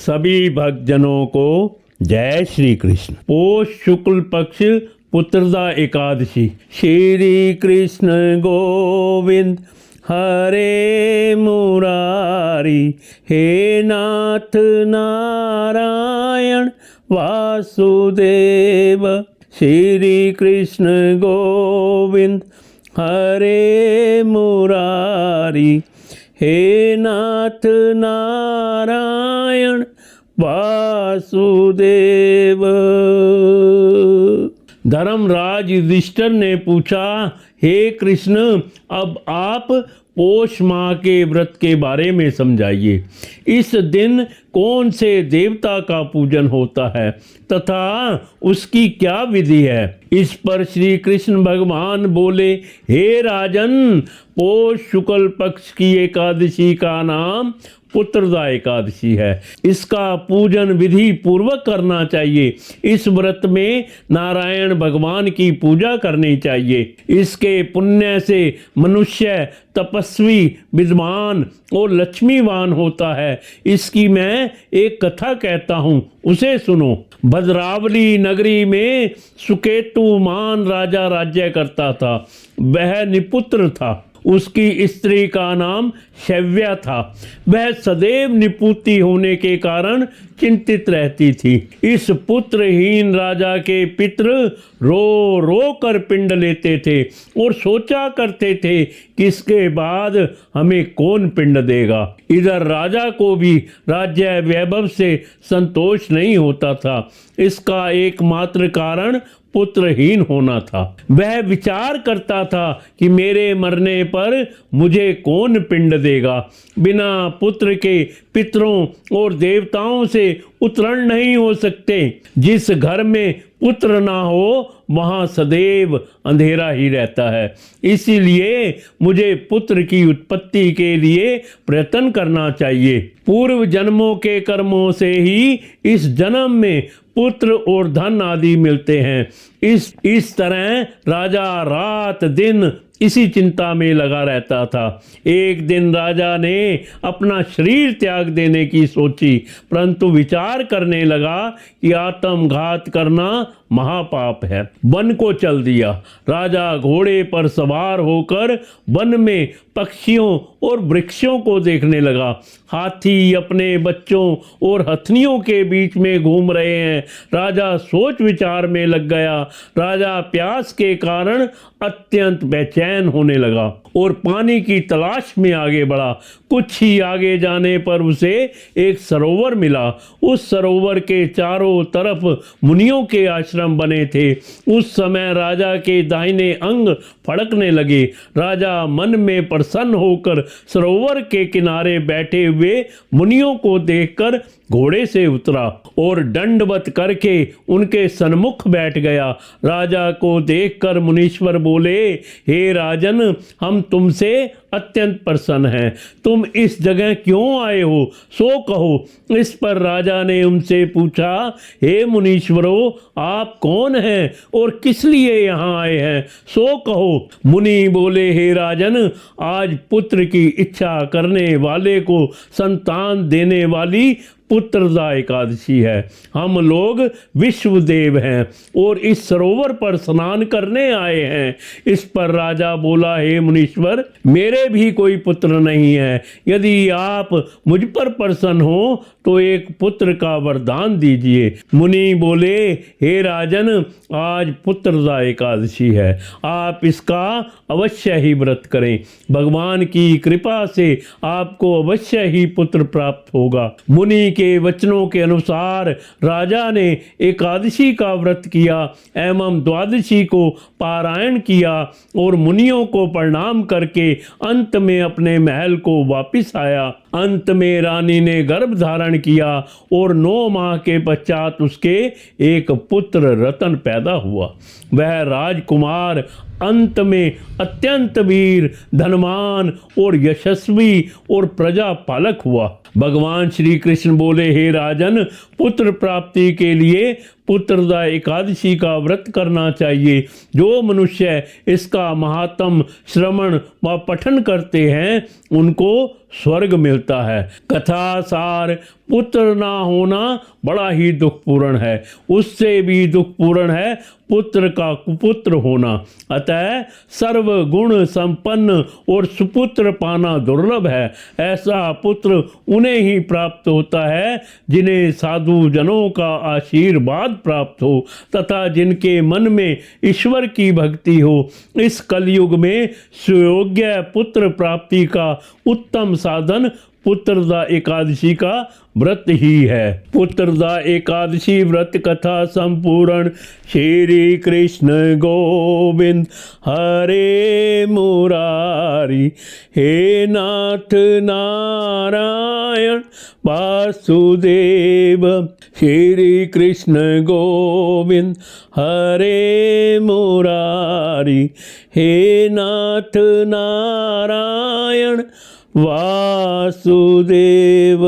सभी भक्तजनों को जय श्री कृष्ण। पोष शुक्ल पक्ष पुत्रदा एकादशी। श्री कृष्ण गोविंद हरे मुरारी, हे नाथ नारायण वासुदेव। श्री कृष्ण गोविंद हरे मुरारी, हे नाथ नारायण वासुदेव। धर्मराज युधिष्ठिर ने पूछा, हे कृष्ण, अब आप पोष माह के व्रत के बारे में समझाइए। इस दिन कौन से देवता का पूजन होता है तथा उसकी क्या विधि है? इस पर श्री कृष्ण भगवान बोले, हे राजन, पोष शुक्ल पक्ष की एकादशी का नाम पुत्रदा एकादशी है। इसका पूजन विधि पूर्वक करना चाहिए। इस व्रत में नारायण भगवान की पूजा करनी चाहिए। इसके पुण्य से मनुष्य तपस्वी, विद्वान और लक्ष्मीवान होता है। इसकी मैं एक कथा कहता हूँ, उसे सुनो। भद्रावली नगरी में सुकेतुमान राजा राज्य करता था। वह निपुत्र था। उसकी स्त्री का नाम शव्या था। वह सदैव निपुती होने के कारण चिंतित रहती थी। इस पुत्रहीन राजा के पितृ रो रो कर पिंड लेते थे और सोचा करते थे कि इसके बाद हमें कौन पिंड देगा। इधर राजा को भी राज्य वैभव से संतोष नहीं होता था। इसका एकमात्र कारण पुत्रहीन होना था। वह विचार करता था कि मेरे मरने पर मुझे कौन पिंड देगा। बिना पुत्र के पितरों और देवताओं से उत्तरण नहीं हो सकते। जिस घर में पुत्र ना हो वहाँ सदैव अंधेरा ही रहता है। इसीलिए मुझे पुत्र की उत्पत्ति के लिए प्रयत्न करना चाहिए। पूर्व जन्मों के कर्मों से ही इस जन्म में पुत्र और धन आदि मिलते हैं। इस तरह राजा रात दिन इसी चिंता में लगा रहता था। एक दिन राजा ने अपना शरीर त्याग देने की सोची, परंतु विचार करने लगा कि आत्मघात करना महापाप है। वन को चल दिया। राजा घोड़े पर सवार होकर वन में पक्षियों और वृक्षों को देखने लगा। हाथी अपने बच्चों और हथनियों के बीच में घूम रहे हैं। राजा सोच विचार में लग गया। राजा प्यास के कारण अत्यंत बेचैन होने लगा और पानी की तलाश में आगे बढ़ा। कुछ ही आगे जाने पर उसे एक सरोवर मिला। उस सरोवर के चारों तरफ मुनियों के आश्रम बने थे। उस समय राजा के दाहिने अंग फड़कने लगे। राजा मन में प्रसन्न होकर सरोवर के किनारे बैठे हुए मुनियों को देखकर घोड़े से उतरा और दंडवत करके उनके सन्मुख बैठ गया। राजा को देखकर मुनीश्वर बोले, हे राजन, हम तुमसे अत्यंत प्रसन्न हैं। तुम इस जगह क्यों आए हो, सो कहो। इस पर राजा ने उनसे पूछा, हे मुनीश्वरों, आप कौन हैं और किस लिए यहाँ आए हैं, सो कहो। मुनि बोले, हे राजन, आज पुत्र की इच्छा करने वाले को संतान देने वाली पुत्रदा एकादशी है। हम लोग विश्वदेव हैं और इस सरोवर पर स्नान करने आए हैं। इस पर राजा बोला, हे मुनीश्वर, मेरे भी कोई पुत्र नहीं है। यदि आप मुझ पर प्रसन्न हो तो एक पुत्र का वरदान दीजिए। मुनि बोले, हे राजन, आज पुत्रदा एकादशी है। आप इसका अवश्य ही व्रत करें। भगवान की कृपा से आपको अवश्य ही पुत्र प्राप्त होगा। मुनि के वचनों के अनुसार राजा ने एकादशी का व्रत किया एवं द्वादशी को पारायण किया और मुनियों को प्रणाम करके अंत में अपने महल को वापस आया। अंत में रानी ने गर्भ धारण किया और 9 माह के पश्चात उसके एक पुत्र रतन पैदा हुआ। वह राजकुमार अंत में अत्यंत वीर, धनवान और यशस्वी और प्रजा पालक हुआ। भगवान श्री कृष्ण बोले, हे राजन, पुत्र प्राप्ति के लिए पुत्रदा एकादशी का व्रत करना चाहिए। जो मनुष्य इसका महात्म श्रवण व पठन करते हैं उनको स्वर्ग मिलता है। कथा सार पुत्र ना होना बड़ा ही दुखपूर्ण है, उससे भी दुखपूर्ण है पुत्र का कुपुत्र होना। अतः सर्व गुण संपन्न और सुपुत्र पाना दुर्लभ है। ऐसा पुत्र उन्हें ही प्राप्त होता है जिन्हें साधु जनों का आशीर्वाद प्राप्त हो तथा जिनके मन में ईश्वर की भक्ति हो। इस कलयुग में सुयोग्य पुत्र प्राप्ति का उत्तम साधन पुत्रदा एकादशी का व्रत ही है। पुत्रदा एकादशी व्रत कथा संपूर्ण। श्री कृष्ण गोविंद हरे मुरारी, हे नाथ नारायण वासुदेव। श्री कृष्ण गोविंद हरे मुरारी, हे नाथ नारायण वासुदेव।